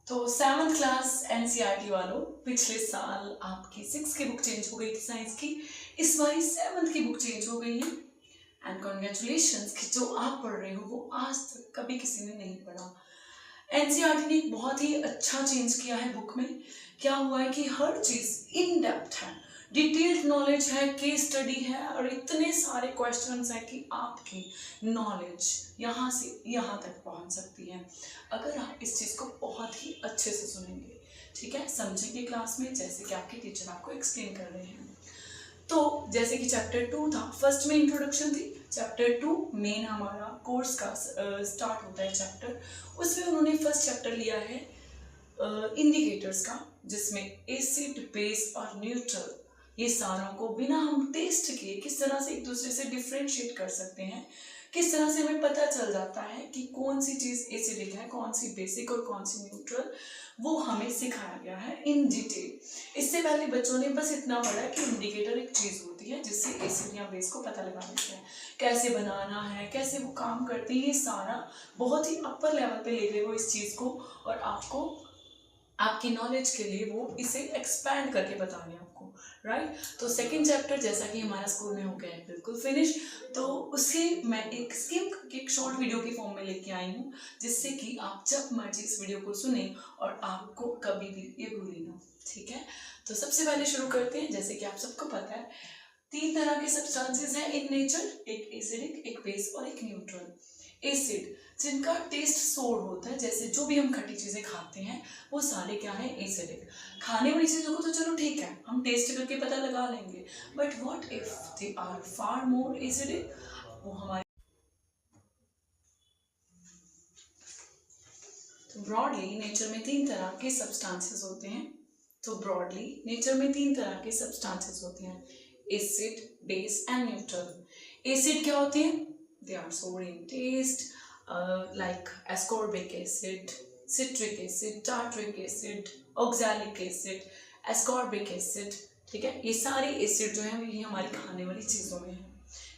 तो 7th class NCERT वालों, पिछले साल आपकी 6 की बुक चेंज हो गई थी साइंस की, इस बार 7th की बुक चेंज हो गई है। एंड कॉन्ग्रेचुलेशंस कि जो आप पढ़ रहे हो वो आज तक कभी किसी ने नहीं पढ़ा। एनसीईआरटी ने एक बहुत ही अच्छा चेंज किया है बुक में। क्या हुआ है कि हर चीज इन डेप्थ है, डिटेल्ड नॉलेज है, केस स्टडी है और इतने सारे क्वेश्चंस हैं कि आपकी नॉलेज यहाँ से यहाँ तक पहुँच सकती है अगर आप इस चीज़ को बहुत ही अच्छे से सुनेंगे। ठीक है, समझेंगे क्लास में जैसे कि आपके टीचर आपको एक्सप्लेन कर रहे हैं। तो जैसे कि चैप्टर 2 था, फर्स्ट में इंट्रोडक्शन थी, चैप्टर 2 मेन हमारा कोर्स का स्टार्ट होता है चैप्टर। उसमें उन्होंने फर्स्ट चैप्टर लिया है इंडिकेटर्स का, जिसमें एसिड, बेस और न्यूट्रल ये सारों को बिना हम टेस्ट किए किस तरह से एक दूसरे से डिफ्रेंशिएट कर सकते हैं, किस तरह से हमें पता चल जाता है कि कौन सी चीज़ एसिडिक है, कौन सी बेसिक और कौन सी न्यूट्रल, वो हमें सिखाया गया है इन डिटेल। इससे पहले बच्चों ने बस इतना पढ़ा कि इंडिकेटर एक चीज़ होती है जिससे एसिड या बेस को पता लगा देते हैं, कैसे बनाना है, कैसे वो काम करते हैं, ये सारा बहुत ही अपर लेवल पे ले गए वो इस चीज़ को, और आपको आपकी नॉलेज के लिए वो इसे एक्सपैंड करके बता रहे हैं आपको, राइट। तो सेकंड चैप्टर जैसा कि हमारा स्कूल में हो गया है बिल्कुल फिनिश, तो उससे मैं एक स्किम एक शॉर्ट वीडियो के फॉर्म में लेके आई हूँ, जिससे कि आप जब मर्जी इस वीडियो को सुने और आपको कभी भी ये भूले ना। ठीक है, तो सबसे पहले शुरू करते हैं। जैसे कि आप सबको पता है 3 तरह के सब्सटेंसेस हैं इन नेचर, एक एसिडिक, एक बेस और एक न्यूट्रल। एसिड जिनका टेस्ट सोर होता है, जैसे जो भी हम खट्टी चीजें खाते हैं वो सारे क्या है, एसिडिक। खाने वाली चीजों को तो चलो ठीक है, हम टेस्ट करके पता लगा लेंगे, but what if they are far more acidic, वो हमारे। तो ब्रॉडली नेचर में 3 तरह के सब्सटेंसेस होते हैं। तो ब्रॉडली नेचर में 3 तरह के सब्सटेंसेस होते हैं, acid, base and neutral. Acid क्या होते हैं? दे आर सोर इन test, like ascorbic acid, citric acid, tartaric acid, oxalic acid, ascorbic acid। ठीक है, ये सारे एसिड जो है ये हमारी खाने वाली चीज़ों में है।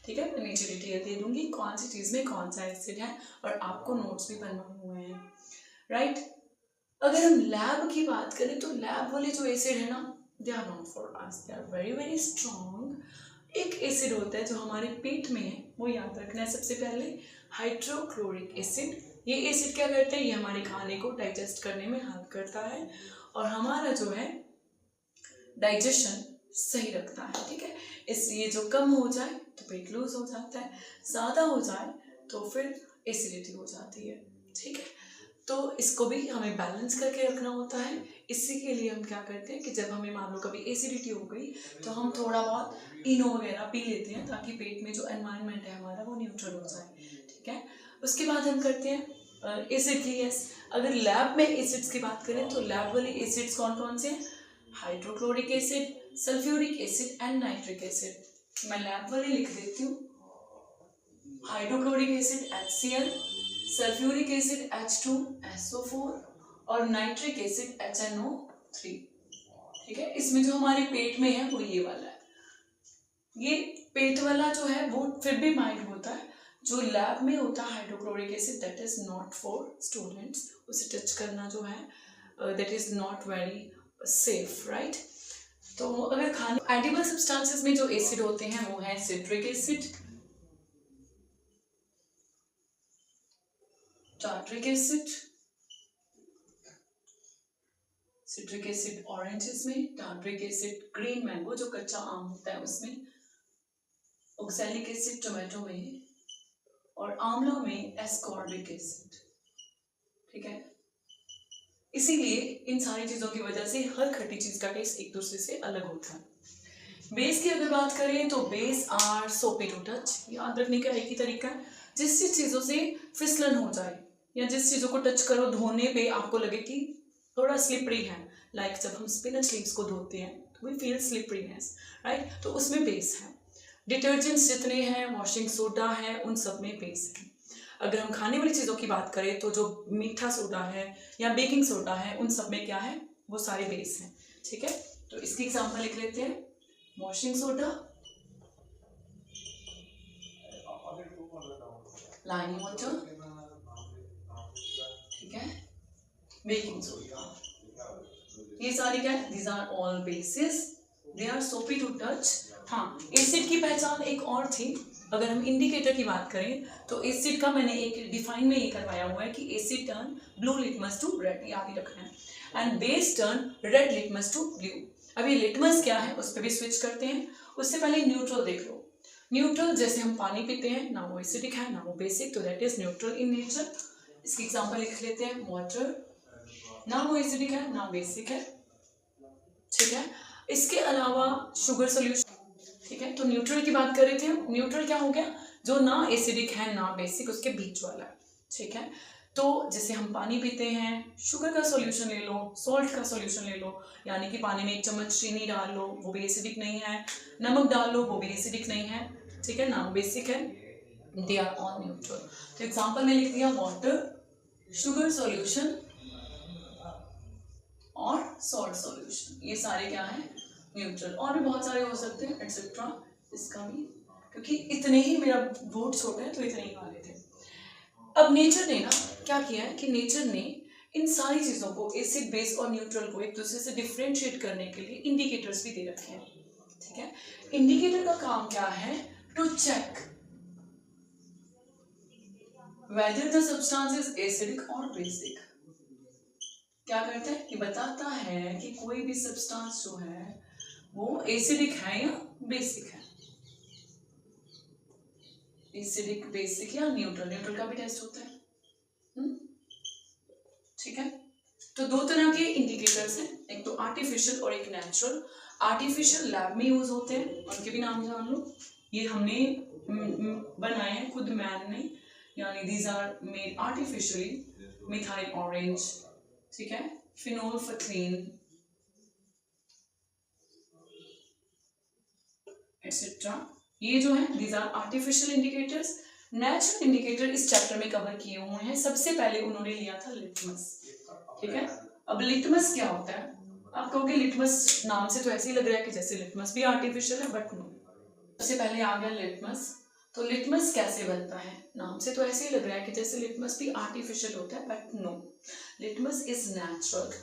ठीक है, मैं नीचे डिटेल दे दूंगी कौन सी चीज़ में कौन सा एसिड है, और आपको नोट्स भी बनवाए हुए हैं, राइट। अगर हम लैब की बात करें तो लैब वाले जो एसिड है ना, they are not for us, they are very very strong. एक एसिड होता है जो हमारे पेट में है, वो याद रखना है सबसे पहले, हाइड्रोक्लोरिक एसिड। ये एसिड क्या करता है, ये हमारे खाने को डाइजेस्ट करने में हेल्प करता है और हमारा जो है डाइजेशन सही रखता है। ठीक है, इसलिए जो कम हो जाए तो पेट लूज हो जाता है, ज़्यादा हो जाए तो फिर एसिडिटी हो जाती है। ठीक है, तो इसको भी हमें बैलेंस करके रखना होता है। इसी के लिए हम क्या करते हैं कि जब हमें मान लो कभी एसिडिटी हो गई तो हम थोड़ा बहुत इनो वगैरह पी लेते हैं, ताकि पेट में जो एनवायरनमेंट है हमारा वो न्यूट्रल हो जाए। ठीक है, उसके बाद हम करते हैं एसिड की। यस, अगर लैब में एसिड्स की बात करें तो लैब वाले एसिड्स कौन कौन से हैं? Hydrochloric acid, sulphuric acid and nitric acid. मैं लैब वाले लिख देती हूँ, hydrochloric acid HCl, sulphuric acid H2SO4 और नाइट्रिक एसिड HNO3। ठीक है, इसमें जो हमारे पेट में है वो ये वाला है। ये पेट वाला जो है वो फिर भी माइल्ड होता है, जो लैब में होता है hydrochloric acid, that is not for students, उसे टच करना जो है that is not very safe, right. तो अगर खाने एडिबल सब्सटेंसेस में जो एसिड होते हैं वो है citric acid, tartaric acid, citric acid oranges में, टार्ट्रिक एसिड ग्रीन मैंगो जो कच्चा आम होता है उसमें, ऑक्सैलिक एसिड टोमेटो में, और आंवला में एस्कॉर्बिक एसिड। ठीक है, इसीलिए इन सारी चीजों की वजह से हर खट्टी चीज का टेस्ट एक दूसरे से अलग होता है। बेस की अगर बात करें तो base are soapy to touch, याद रखने का एक ही तरीका है, जिस चीजों से फिसलन हो जाए या जिस चीजों को टच करो धोने पे आपको लगे कि थोड़ा स्लिपरी है, लाइक जब हम स्पिनच लीव्स को धोते हैं तो वी फील स्लिपरीनेस, राइट, तो उसमें बेस है। डिटर्जेंट्स जितने हैं, वॉशिंग सोडा है, उन सब में बेस है। अगर हम खाने वाली चीज़ों की बात करें तो जो मीठा सोडा है या बेकिंग सोडा है, उन सब में क्या है, वो सारे बेस हैं। ठीक है, तो इसकी एग्जांपल लिख लेते हैं, वॉशिंग सोडा, लाइम वाटर, ठीक है, बेकिंग सोडा, ये सारे क्या है, these are all bases, they are soapy to touch. हाँ, एसिड की पहचान एक और थी, अगर हम इंडिकेटर की बात करें तो एसिड का मैंने एक डिफाइन में ये करवाया हुआ है कि acid turn blue litmus to red, याद ही रखना है, and base turn red litmus to blue. अभी लिटमस क्या है उस पर भी स्विच करते हैं, उससे पहले न्यूट्रल देख लो। न्यूट्रल जैसे हम पानी पीते हैं, ना वो एसिडिक है ना वो बेसिक, तो that is neutral in nature. इसकी एग्जांपल लिख लेते हैं, वाटर, ना वो एसिडिक है ना बेसिक है, ठीक है। इसके अलावा शुगर सोल्यूशन, ठीक है। तो न्यूट्रल की बात कर रहे थे हम, न्यूट्रल क्या हो गया, जो ना एसिडिक है ना बेसिक, उसके बीच वाला, ठीक है। तो जैसे हम पानी पीते हैं, शुगर का सॉल्यूशन ले लो, सॉल्ट का सॉल्यूशन ले लो, यानी कि पानी में 1 चम्मच चीनी डाल लो, वो भी एसिडिक नहीं है, नमक डाल लो, वो भी एसिडिक नहीं है, ठीक है ना, बेसिक है, दे आर ऑल न्यूट्रल। तो एग्जाम्पल में लिख दिया, वाटर, शुगर सॉल्यूशन और सॉल्ट सॉल्यूशन, ये सारे क्या है, न्यूट्रल। और भी बहुत सारे हो सकते हैं एटसेट्रा, इसका भी, क्योंकि इतने ही, मेरा बोर्ड छोटा है तो इतने ही वाले थे। अब नेचर ने ना क्या किया है कि नेचर ने इन सारी चीजों को, एसिड बेस और न्यूट्रल को एक दूसरे से डिफरेंशिएट करने के लिए इंडिकेटर्स भी दे रखे हैं, ठीक है। इंडिकेटर का काम क्या है, to check whether the substance is acidic or basic। क्या करता है कि बताता है कि कोई भी सब्सटेंस जो है वो एसिडिक है या बेसिक है, एसिडिक, बेसिक या न्यूट्रल। न्यूट्रल का भी टेस्ट होता है, ठीक है। तो दो तरह के इंडिकेटर्स हैं, एक तो आर्टिफिशियल और एक नेचुरल। आर्टिफिशियल लैब में यूज होते हैं, उनके भी नाम जान लो, ये हमने बनाए हैं खुद मैन ने, यानी these are made artificially, methyl orange, ठीक है, फिनोल्फथलीन एटसेट्रा, ये जो है these are artificial indicators. Natural indicator इस चैप्टर में कवर किए हुए हैं, सबसे पहले उन्होंने लिया था लिटमस, ठीक है। अब लिटमस क्या होता है, आप कहोगे लिटमस नाम से तो ऐसे ही लग रहा है कि जैसे लिटमस भी आर्टिफिशियल है, बट नो। सबसे पहले आ गया लिटमस। तो लिटमस कैसे बनता है, नाम से तो ऐसे ही लग रहा है कि जैसे लिटमस भी आर्टिफिशियल होता है, but no, litmus is natural.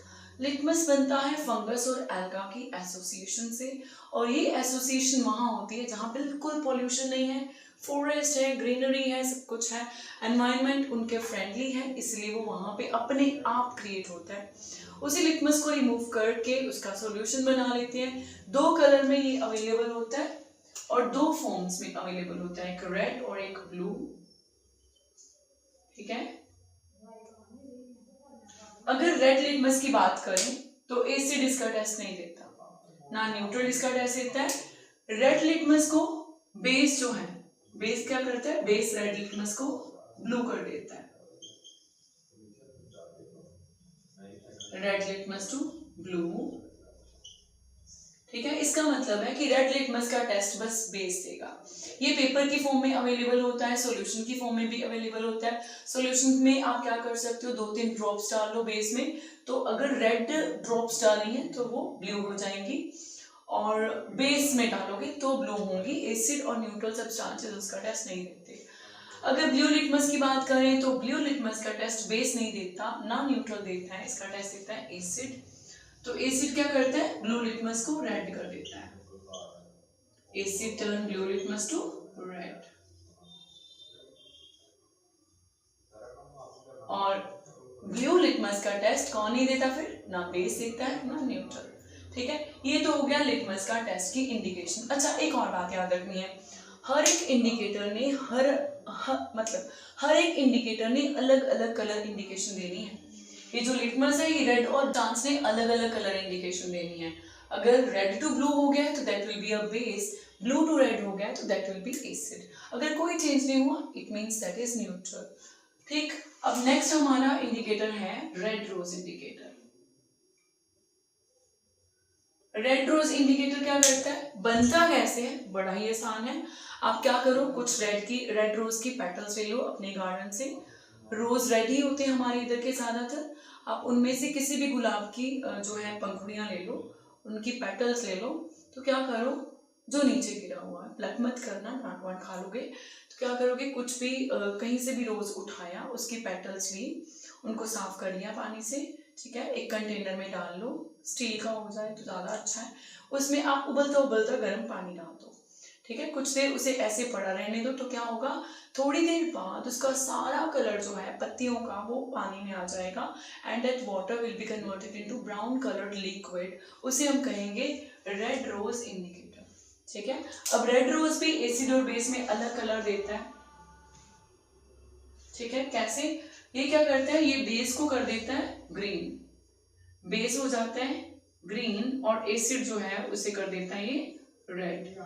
Litmus बनता है फंगस और एल्गा की एसोसिएशन से, और ये एसोसिएशन वहाँ होती है जहाँ बिल्कुल पॉल्यूशन नहीं है, फॉरेस्ट है, ग्रीनरी है, सब कुछ है, एनवायरनमेंट उनके फ्रेंडली है, इसलिए वो वहाँ पे अपने आप क्रिएट होता है। उसी लिटमस को रिमूव करके उसका सॉल्यूशन बना लेते हैं। 2 कलर में ये अवेलेबल होता है और 2 फॉर्म्स में अवेलेबल होता है, एक रेड और एक ब्लू, ठीक है। अगर रेड लिटमस की बात करें तो एसिड इसका टेस्ट नहीं देता, ना न्यूट्रल इसका टेस्ट देता है। रेड लिटमस को बेस जो है, बेस क्या करता है, बेस रेड लिटमस को ब्लू कर देता है, रेड लिटमस टू ब्लू, ठीक है। इसका मतलब है कि रेड लिटमस का टेस्ट बस बेस देगा। ये पेपर की फॉर्म में अवेलेबल होता है, सॉल्यूशन की फॉर्म में भी अवेलेबल होता है। सॉल्यूशन में आप क्या कर सकते हो, 2-3 ड्रॉप्स डाल लो बेस में, तो अगर रेड ड्रॉप्स डाली हैं तो वो ब्लू हो जाएंगी, और बेस में डालोगे तो ब्लू होंगी। एसिड और न्यूट्रल सब्सटेंसेस उसका टेस्ट नहीं देते। अगर ब्लू लिटमस की बात करें तो ब्लू लिटमस का टेस्ट बेस नहीं देता, ना न्यूट्रल देता है, इसका टेस्ट देता है एसिड। तो एसिड क्या करता है, ब्लू लिटमस को रेड कर देता है, acid turn blue litmus to red. और ब्लू लिटमस का टेस्ट कौन नहीं देता फिर, ना बेस देता है ना न्यूट्रल, ठीक है। ये तो हो गया लिटमस का टेस्ट की इंडिकेशन। अच्छा, एक और बात याद रखनी है, हर एक इंडिकेटर ने मतलब हर एक इंडिकेटर ने अलग अलग कलर इंडिकेशन देनी है। ये जो लिटमस है, ये रेड और चांस ने अलग अलग कलर इंडिकेशन देनी है। अगर रेड टू ब्लू हो गया है तो that will be a base, blue to red हो गया है तो दैट विल बी एसिड। अगर कोई चेंज नहीं हुआ it means that is neutral, ठीक। अब नेक्स्ट हमारा इंडिकेटर है red rose indicator. Red rose indicator क्या करता है, बनता कैसे है, बड़ा ही आसान है। आप क्या करो, कुछ रेड रोज की पेटल्स ले लो अपने गार्डन से, रोज रेड ही होते हैं हमारे इधर के ज्यादातर। आप उनमें से किसी भी गुलाब की जो है पंखुड़ियां ले लो, उनकी पेटल्स ले लो। तो क्या करो, जो नीचे गिरा हुआ है, प्लक मत करना, डांट वांट खा लोगे। तो क्या करोगे, कुछ भी कहीं से भी रोज उठाया, उसकी पेटल्स ली, उनको साफ कर लिया पानी से, ठीक है, एक कंटेनर में डाल लो, स्टील का हो जाए तो ज़्यादा अच्छा है। उसमें आप उबलता उबलता गर्म पानी डाल दो, ठीक है, कुछ देर उसे ऐसे पड़ा रहने दो। तो क्या होगा, थोड़ी देर बाद उसका सारा कलर जो है पत्तियों का वो पानी में आ जाएगा and that water will be converted into brown coloured liquid. उसे हम कहेंगे रेड रोज इंडिकेटर, ठीक है। अब रेड रोज भी एसिड और बेस में अलग कलर देता है, ठीक है। कैसे, ये क्या करता है, ये बेस को कर देता है ग्रीन, बेस हो जाता है ग्रीन और एसिड जो है उसे कर देता है ये रेड।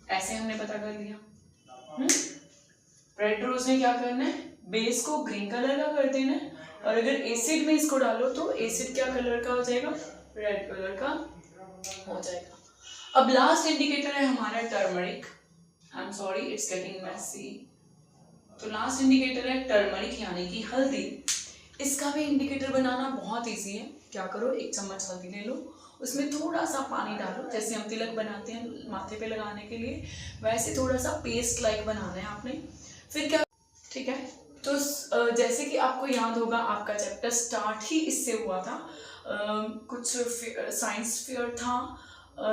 ऐसे हमने पता कर लिया। रेड रोज में क्या करना है, बेस को ग्रीन कलर का कर देना है और अगर एसिड में इसको डालो तो एसिड क्या कलर का हो जाएगा, रेड कलर का हो जाएगा। अब लास्ट इंडिकेटर है हमारा turmeric. I am sorry, it's getting messy. तो लास्ट इंडिकेटर है टर्मरिक यानी कि हल्दी। इसका भी इंडिकेटर बनाना बहुत इजी है। क्या करो, एक चम्मच हल्दी ले लो, उसमें थोड़ा सा पानी डालो, जैसे हम तिलक बनाते हैं माथे पे लगाने के लिए, वैसे थोड़ा सा पेस्ट लाइक बनाना है आपने। फिर क्या, ठीक है। तो जैसे कि आपको याद होगा आपका चैप्टर स्टार्ट ही इससे हुआ था, कुछ साइंस फेयर था,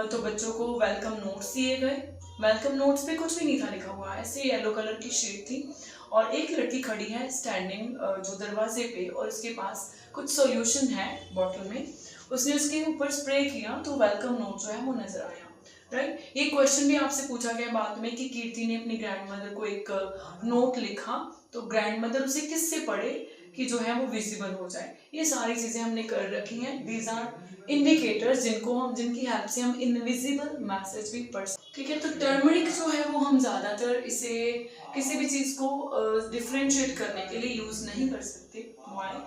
तो बच्चों को वेलकम नोट्स दिए गए। वेलकम नोट्स पे कुछ भी नहीं था लिखा हुआ, ऐसे येलो कलर की शीट थी और एक लड़की खड़ी है स्टैंडिंग जो दरवाजे पे, और उसके पास कुछ सॉल्यूशन है बॉटल में, उसने उसके ऊपर स्प्रे किया तो वेलकम नोट जो है वो नजर आया, राइट। ये क्वेश्चन भी आपसे पूछा गया बाद में कि कीर्ति ने अपनी ग्रैंड मदर को एक नोट लिखा, तो ग्रैंड मदर उसे किससे पढ़े कि जो है वो विजिबल हो जाए। ये सारी चीजें हमने कर रखी हैं। दीज आर इंडिकेटर्स जिनकी हेल्प से हम इनविजिबल मैसेज भी पढ़ सकते, ठीक है। तो टर्मरिक जो है वो हम ज्यादातर इसे किसी भी चीज को डिफ्रेंशिएट करने के लिए यूज नहीं कर सकते। व्हाई,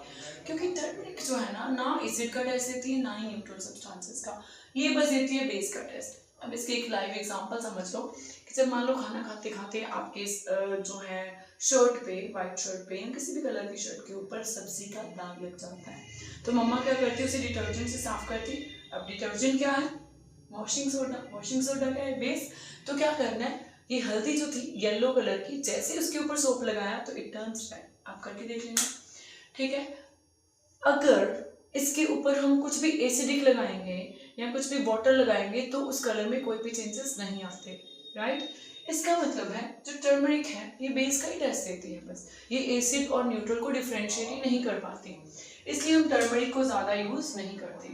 क्योंकि टर्मरिक जो है ना एसिड का टेस्ट देती है ना ही न्यूट्रल सब्सटेंसेस का, ये बस देती है बेस का टेस्ट। अब इसके एक लाइव एग्जांपल समझ लो कि जब मान लो खाना खाते खाते आपके जो है शर्ट पे, वाइट शर्ट पे या किसी भी कलर की शर्ट के ऊपर सब्जी का दाग लग जाता है, तो मम्मा क्या करती है, उसे डिटर्जेंट से साफ करती। अब डिटर्जेंट क्या है, वॉशिंग सोडा। वॉशिंग सोडा क्या है, बेस। तो क्या करना है, ये हल्दी जो थी येलो कलर की, जैसे उसके ऊपर सोप लगाया तो इट टर्न्स रेड। आप करके देख लेना, ठीक है। अगर इसके ऊपर हम कुछ भी एसिडिक लगाएंगे या कुछ भी वाटर लगाएंगे तो उस कलर में कोई भी चेंजेस नहीं आते, राइट। इसका मतलब है जो टर्मरिक है ये बेस का ही टेस्ट देती है, बस ये एसिड और न्यूट्रल को डिफरेंशिएट ही नहीं कर पाती, इसलिए हम टर्मरिक को ज़्यादा यूज नहीं करते।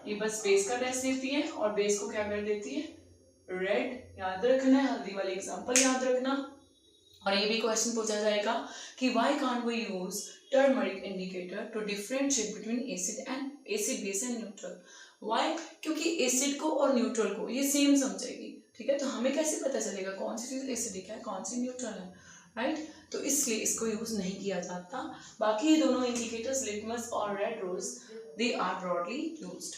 ये बस बेस का टेस्ट देती है और बेस को क्या कर देती है, रेड। याद रखना है, हल्दी वाले एग्जाम्पल याद रखना। और ये भी क्वेश्चन पूछा जाएगा कि why can't we use turmeric indicator to differentiate between acid base and neutral. Why, क्योंकि एसिड को और न्यूट्रल को ये सेम समझेगी, ठीक है। तो हमें कैसे पता चलेगा कौन सी चीज एसिडिक है कौन सी न्यूट्रल है, राइट। तो इसलिए इसको यूज नहीं किया जाता। बाकी ये दोनों इंडिकेटर्स लिटमस और red rose they are broadly used.